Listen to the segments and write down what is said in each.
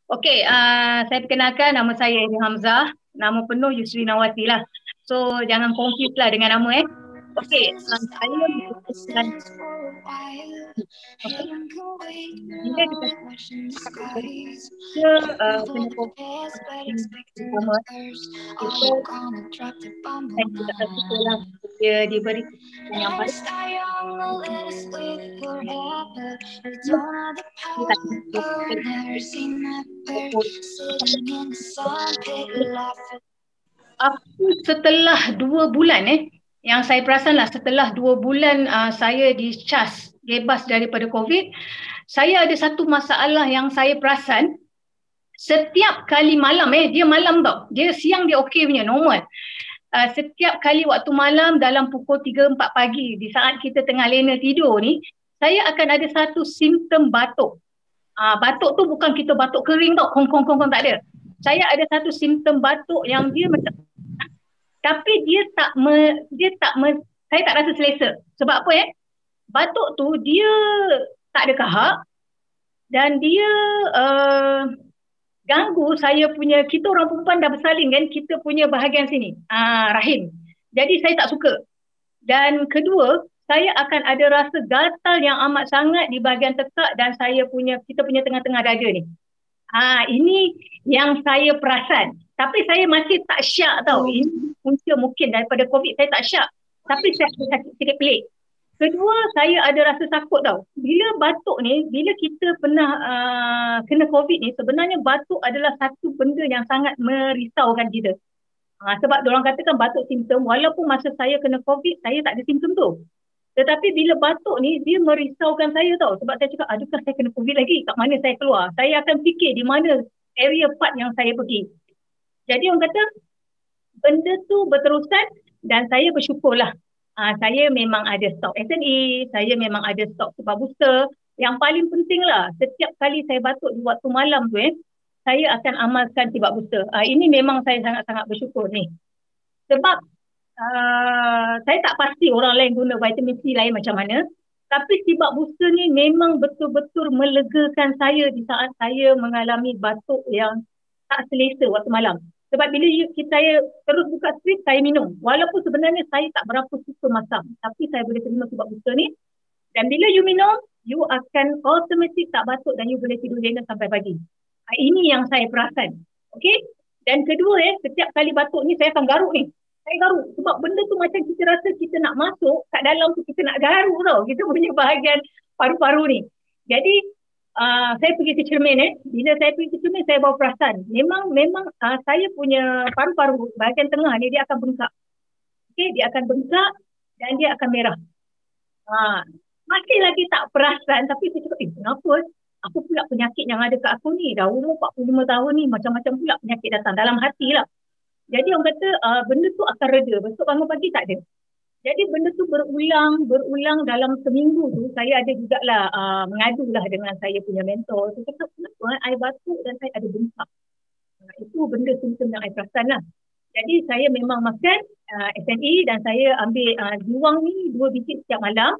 Okey, saya perkenalkan nama saya Edi Hamzah. Nama penuh Yusri Nawati lah. So, jangan confuse lah dengan nama Okey, saya merupakan okey. Bila dikatakan dia kena COVID pertama, kita saya tidak rasa sekolah dia diberi kesempatan yang baik. Dia tak aku setelah 2 bulan yang saya perasan lah setelah 2 bulan saya discharge bebas daripada COVID, saya ada satu masalah yang saya perasan setiap kali malam dia malam tau, dia siang dia okey punya normal. Setiap kali waktu malam dalam pukul 3-4 pagi di saat kita tengah lena tidur ni, saya akan ada satu simptom batuk. Batuk tu bukan kita batuk kering tau, kong tak ada. Saya ada satu simptom batuk yang dia macam tapi saya tak rasa selesa. Sebab apa batuk tu dia tak ada kahak dan dia ganggu saya punya, kita orang perempuan dah bersalin kan, kita punya bahagian sini, rahim. Jadi saya tak suka. Dan kedua, saya akan ada rasa gatal yang amat sangat di bahagian tekak dan kita punya tengah-tengah dada ni. Ini yang saya perasan. Tapi saya masih tak syak tau. Ini punca mungkin daripada COVID, saya tak syak. Tapi saya ada sakit sikit pelik. Kedua, saya ada rasa takut tau. Bila batuk ni, bila kita pernah kena COVID ni, sebenarnya batuk adalah satu benda yang sangat merisaukan kita. Sebab diorang katakan batuk simptom, walaupun masa saya kena COVID, saya tak ada simptom tu. Tetapi bila batuk ni, dia merisaukan saya tau. Sebab saya cakap, adakah saya kena COVID lagi? Kat mana saya keluar? Saya akan fikir di mana area part yang saya pergi. Jadi orang kata, benda tu berterusan dan saya bersyukurlah. Saya memang ada stok SNE, saya memang ada stok super booster. Yang paling penting lah, setiap kali saya batuk di waktu malam tu saya akan amalkan tibak booster. Ini memang saya sangat-sangat bersyukur ni. Sebab saya tak pasti orang lain guna vitamin C lain macam mana. Tapi tibak booster ni memang betul-betul melegakan saya di saat saya mengalami batuk yang tak selesa waktu malam. Sebab bila saya terus buka strip, saya minum. Walaupun sebenarnya saya tak berapa suka masam. Tapi saya boleh terima tibak booster ni. Dan bila you minum, you akan automatic tak batuk dan you boleh tidur lena sampai pagi. Ini yang saya perasan. Okay? Dan kedua setiap kali batuk ni saya akan garuk ni. Saya garuk. Sebab benda tu macam kita rasa kita nak masuk, kat dalam tu kita nak garuk tau. Kita punya bahagian paru-paru ni. Jadi, saya pergi ke cermin bila saya pergi ke cermin saya bawa perasan memang saya punya paru-paru bahagian tengah ni dia akan bengkak. Okey, dia akan bengkak dan dia akan merah. Masih lagi tak perasan tapi saya cakap kenapa apa pula penyakit yang ada kat aku ni, dah umur 45 tahun ni macam-macam pula penyakit datang dalam hati lah. Jadi orang kata benda tu akan reda, besok bangun pagi tak ada. Jadi benda tu berulang dalam seminggu tu. Saya ada jugalah mengadulah dengan saya punya mentor. Saya kata kenapa I batuk dan saya ada bengkak. Itu benda simptom yang I perasan lah. Jadi saya memang makan SNE dan saya ambil juang ni 2 biji setiap malam.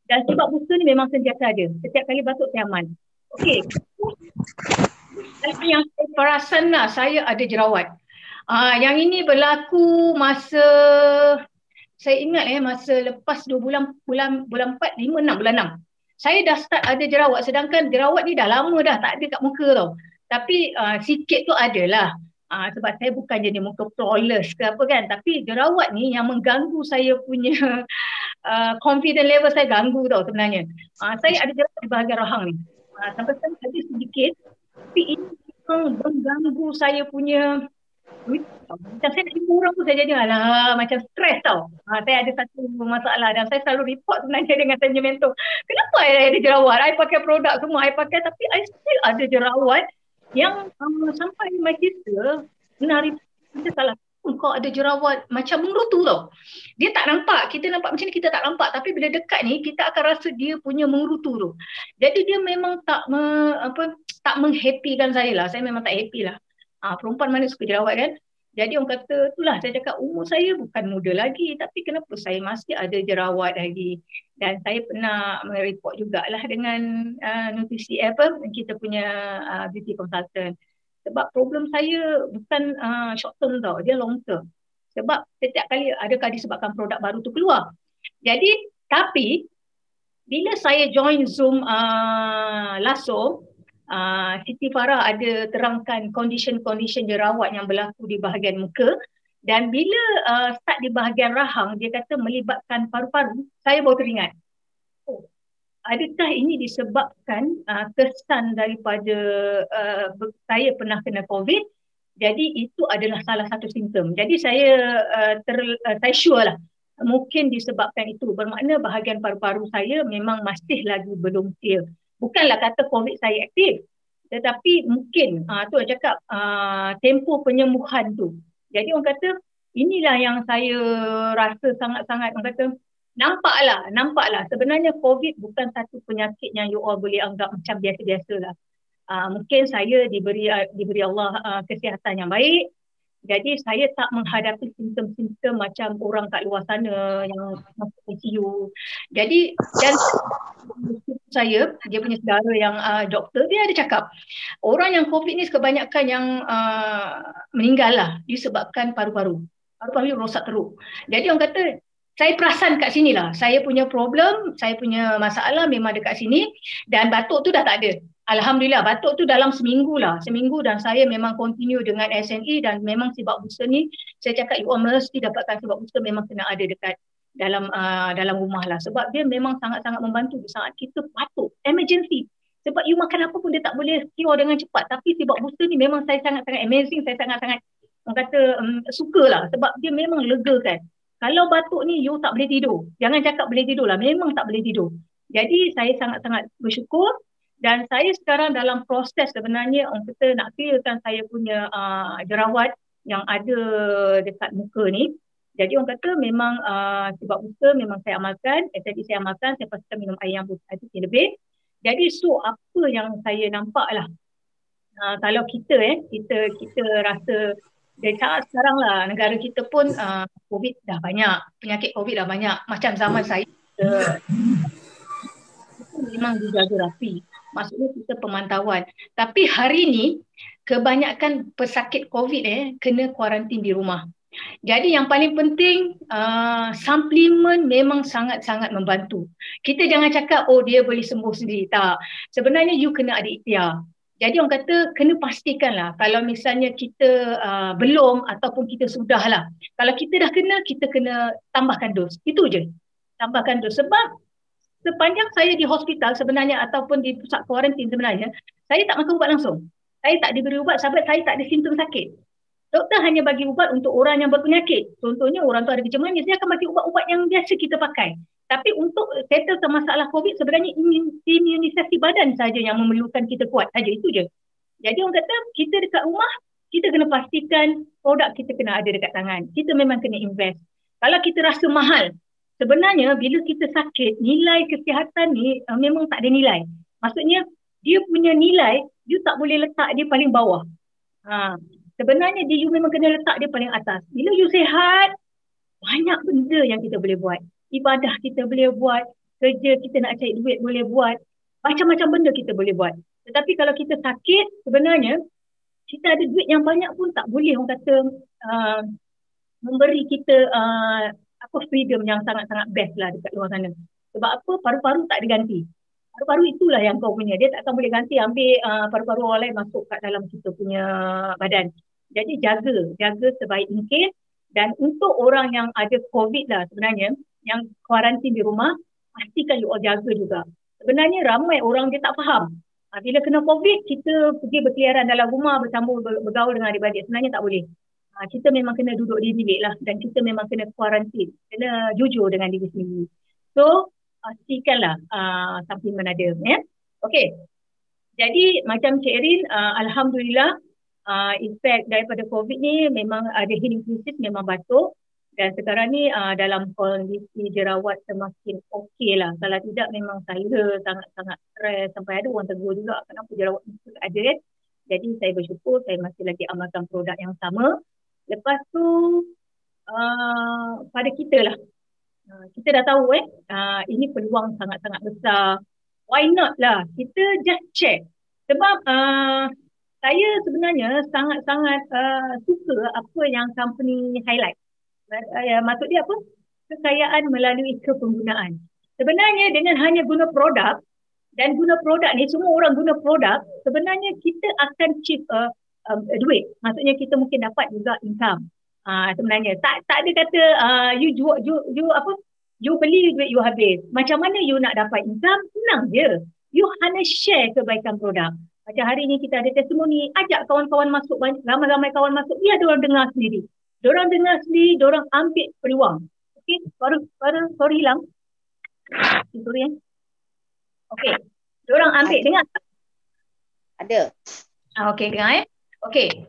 Dan sebab booster ni memang sentiasa ada. Setiap kali batuk saya aman. Okey. Yang saya perasan lah, saya ada jerawat. Yang ini berlaku masa saya ingat masa lepas 2 bulan 4, 5, 6, bulan 6. Saya dah start ada jerawat sedangkan jerawat ni dah lama dah tak ada kat muka tau. Tapi sikit tu adalah. Sebab saya bukan jenis muka flawless ke apa kan. Tapi jerawat ni yang mengganggu saya punya confident level saya ganggu tau sebenarnya. Saya ada jerawat di bahagian rahang ni. Sampai sekarang ada sedikit. Tapi ini memang mengganggu saya punya macam saya nak jumpa orang tu saya jadi macam stres tau. Saya ada satu masalah dan saya selalu report sebenarnya dengan saya punya mentor. Kenapa saya ada jerawat? I pakai produk semua, I pakai tapi I still ada jerawat yang sampai my sister pernah report, kita salah kau ada jerawat macam mengerutu tau. Dia tak nampak, kita nampak macam ni kita tak nampak tapi bila dekat ni kita akan rasa dia punya mengerutu tu. Jadi dia memang tak menghappykan saya lah. Saya memang tak happy lah. Perempuan mana suka jerawat kan? Jadi orang kata itulah saya cakap umur saya bukan muda lagi tapi kenapa saya masih ada jerawat lagi. Dan saya pernah mereport jugalah dengan nutrisi kita punya beauty consultant. Sebab problem saya bukan short term tau, dia long term. Sebab setiap kali adakah disebabkan produk baru tu keluar. Jadi, tapi bila saya join Zoom Lasso, Siti Farah ada terangkan condition-condition jerawat yang berlaku di bahagian muka, dan bila start di bahagian rahang, dia kata melibatkan paru-paru, saya baru teringat, oh, adakah ini disebabkan kesan daripada saya pernah kena COVID, jadi itu adalah salah satu simptom. Jadi saya saya sure lah mungkin disebabkan itu, bermakna bahagian paru-paru saya memang masih lagi belum clear. Bukanlah kata COVID saya aktif, tetapi mungkin tu saya cakap tempoh penyembuhan tu. Jadi orang kata inilah yang saya rasa sangat-sangat, orang kata nampaklah sebenarnya COVID bukan satu penyakit yang you all boleh anggap macam biasa-biasa lah. Mungkin saya diberi Allah kesihatan yang baik. Jadi saya tak menghadapi simptom-simptom macam orang kat luar sana yang masuk ICU. Jadi dan saya, dia punya saudara yang doktor, dia ada cakap orang yang COVID ni kebanyakan yang meninggal lah disebabkan paru-paru. Paru-paru rosak teruk. Jadi orang kata saya perasan kat sini lah. Saya punya problem, saya punya masalah memang dekat sini, dan batuk tu dah tak ada. Alhamdulillah, batuk tu dalam seminggu lah. Seminggu, dan saya memang continue dengan SNE, dan memang sebab booster ni, saya cakap you all mesti dapatkan sebab booster, memang kena ada dekat dalam rumah lah. Sebab dia memang sangat-sangat membantu di saat kita batuk, emergency. Sebab you makan apa pun dia tak boleh cure dengan cepat. Tapi sebab booster ni memang saya sangat-sangat amazing, saya sangat-sangat orang kata sukalah, sebab dia memang legakan. Kalau batuk ni you tak boleh tidur. Jangan cakap boleh tidur lah, memang tak boleh tidur. Jadi saya sangat-sangat bersyukur, dan saya sekarang dalam proses sebenarnya orang kata nak clearkan saya punya jerawat yang ada dekat muka ni. Jadi orang kata memang sebab usaha memang saya amalkan. Tadi saya amalkan, saya pastikan minum air yang putih lebih. Jadi so apa yang saya nampak lah, kalau kita rasa dekat sekarang lah, negara kita pun COVID dah banyak, penyakit COVID dah banyak. Macam zaman saya, kita memang dijaga rapi. Maksudnya kita pemantauan. Tapi hari ni, kebanyakan pesakit COVID kena kuarantin di rumah. Jadi yang paling penting, suplemen memang sangat-sangat membantu. Kita jangan cakap, oh dia boleh sembuh sendiri. Tak. Sebenarnya you kena ada ikhtiar. Jadi orang kata kena pastikanlah kalau misalnya kita belum ataupun kita sudah lah. Kalau kita dah kena, kita kena tambahkan dos. Itu je. Tambahkan dos. Sebab sepanjang saya di hospital sebenarnya ataupun di pusat kuarantin sebenarnya, saya tak makan ubat langsung. Saya tak diberi ubat sebab saya tak ada simptom sakit. Doktor hanya bagi ubat untuk orang yang berpenyakit. Contohnya orang tu ada gejala manis, dia akan bagi ubat-ubat yang biasa kita pakai. Tapi untuk settle masalah COVID, sebenarnya imunisasi badan saja yang memerlukan kita kuat saja, itu je. Jadi orang kata kita dekat rumah, kita kena pastikan produk kita kena ada dekat tangan. Kita memang kena invest. Kalau kita rasa mahal, sebenarnya bila kita sakit, nilai kesihatan ni memang tak ada nilai. Maksudnya dia punya nilai, you tak boleh letak dia paling bawah. Sebenarnya you memang kena letak dia paling atas. Bila you sihat, banyak benda yang kita boleh buat. Ibadah kita boleh buat, kerja kita nak cari duit boleh buat, macam-macam benda kita boleh buat. Tetapi kalau kita sakit, sebenarnya kita ada duit yang banyak pun tak boleh orang kata memberi kita freedom yang sangat-sangat best lah dekat luar sana. Sebab apa? Paru-paru tak diganti. Paru-paru itulah yang kau punya. Dia tak akan boleh ganti ambil paru-paru orang lain masuk kat dalam kita punya badan. Jadi jaga sebaik mungkin. Dan untuk orang yang ada COVID lah sebenarnya, yang kuarantin di rumah, pastikan you all jaga juga. Sebenarnya ramai orang dia tak faham. Bila kena COVID, kita pergi berkeliaran dalam rumah, bergaul dengan adik-adik. Sebenarnya tak boleh. Kita memang kena duduk di bilik lah, dan kita memang kena kuarantin. Kena jujur dengan diri sendiri. So, pastikanlah suplemen ada. Ya? Okey. Jadi macam Cik Erin, Alhamdulillah, efek daripada COVID ni memang ada healing process, memang batuk. Dan sekarang ni dalam kondisi jerawat semakin okey lah. Kalau tidak memang saya sangat-sangat stres. Sampai ada orang tegur juga kenapa jerawat muka tak ada kan. Jadi saya bersyukur saya masih lagi amalkan produk yang sama. Lepas tu pada kita lah. Kita dah tahu ini peluang sangat-sangat besar. Why not lah? Kita just check. Sebab Saya sebenarnya sangat-sangat suka apa yang company highlight. Maksud dia apa? Kekayaan melalui kepenggunaan. Sebenarnya dengan hanya guna produk dan guna produk ni, semua orang guna produk, sebenarnya kita akan achieve duit. Maksudnya kita mungkin dapat juga income. Sebenarnya tak ada kata you jual you apa, you beli duit you habis. Macam mana you nak dapat income? Senang je. You hanya share kebaikan produk. Macam hari ni kita ada testimoni, ajak kawan-kawan masuk, ramai-ramai kawan masuk, biar diorang dengar sendiri. Diorang dengar sendiri, diorang ambil peluang. Okey, baru hilang. Sorry ya. Okey. Diorang ambil, dengar tak? Ada. Okey, dengar ya. Okey.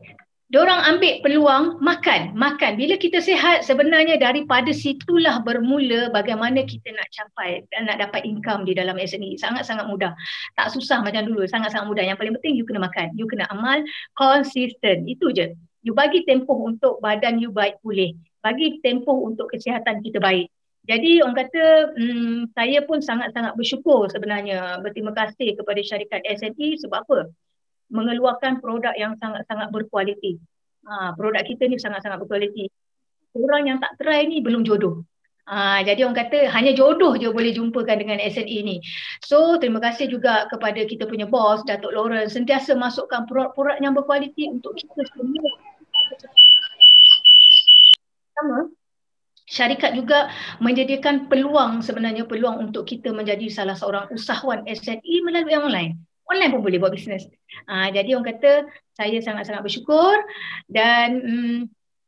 Diorang ambil peluang makan. Bila kita sihat, sebenarnya daripada situlah bermula bagaimana kita nak capai dan nak dapat income di dalam SME. Sangat-sangat mudah. Tak susah macam dulu, sangat-sangat mudah. Yang paling penting you kena makan, you kena amal konsisten. Itu je. You bagi tempoh untuk badan you baik pulih. Bagi tempoh untuk kesihatan kita baik. Jadi orang kata saya pun sangat-sangat bersyukur sebenarnya, berterima kasih kepada syarikat SME sebab apa? Mengeluarkan produk yang sangat-sangat berkualiti. Produk kita ni sangat-sangat berkualiti. Orang yang tak try ni belum jodoh. Jadi orang kata hanya jodoh je boleh jumpakan dengan SNE ni. So terima kasih juga kepada kita punya bos Datuk Lawrence, sentiasa masukkan produk-produk yang berkualiti untuk kita semua. Sama, syarikat juga menyediakan peluang, sebenarnya peluang untuk kita menjadi salah seorang usahawan SNE melalui online. Online pun boleh buat bisnes. Jadi orang kata saya sangat-sangat bersyukur dan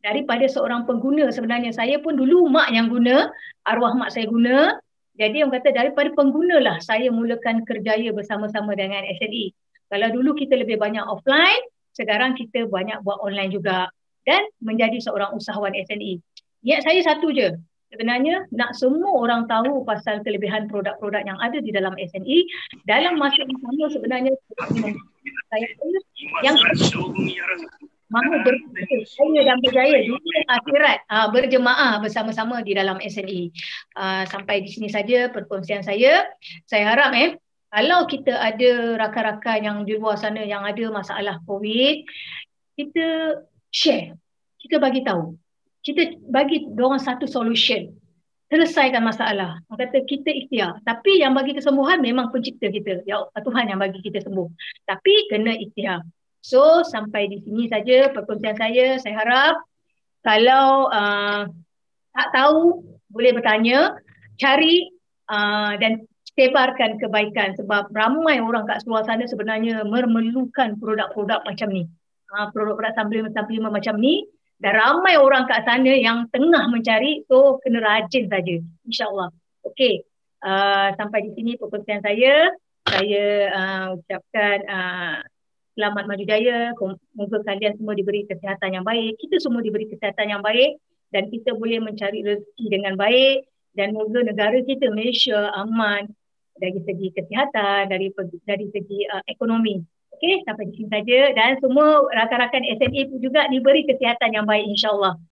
daripada seorang pengguna, sebenarnya saya pun dulu mak yang guna, arwah mak saya guna. Jadi orang kata daripada pengguna lah saya mulakan kerjaya bersama-sama dengan SNE. Kalau dulu kita lebih banyak offline, sekarang kita banyak buat online juga dan menjadi seorang usahawan SNE. Niat saya satu je. Sebenarnya nak semua orang tahu pasal kelebihan produk-produk yang ada di dalam SNE. Dalam masa yang sama sebenarnya saya yang mahu berjaya dan berjaya dunia akhirat berjemaah bersama-sama di dalam SNE. Sampai di sini saja perkongsian saya. Saya harap kalau kita ada rakan-rakan yang di luar sana yang ada masalah COVID, kita share, kita bagi tahu. Kita bagi diorang satu solution. Selesaikan masalah. Orang kata kita ikhtiar. Tapi yang bagi kesembuhan memang pencipta kita. Ya, Tuhan yang bagi kita sembuh. Tapi kena ikhtiar. So, sampai di sini saja perkongsian saya. Saya harap kalau tak tahu, boleh bertanya, cari dan sebarkan kebaikan. Sebab ramai orang kat luar sana sebenarnya memerlukan produk-produk macam ni. Produk-produk suplemen macam ni. Dan ramai orang kat sana yang tengah mencari, so kena rajin saja, insyaAllah. Okey, sampai di sini perkongsian saya. Saya ucapkan selamat maju jaya. Semoga kalian semua diberi kesihatan yang baik. Kita semua diberi kesihatan yang baik dan kita boleh mencari rezeki dengan baik. Dan semoga negara kita Malaysia aman dari segi kesihatan, dari segi ekonomi. Okey, sampai di sini saja dan semua rakan-rakan SNE pun juga diberi kesihatan yang baik insya-Allah.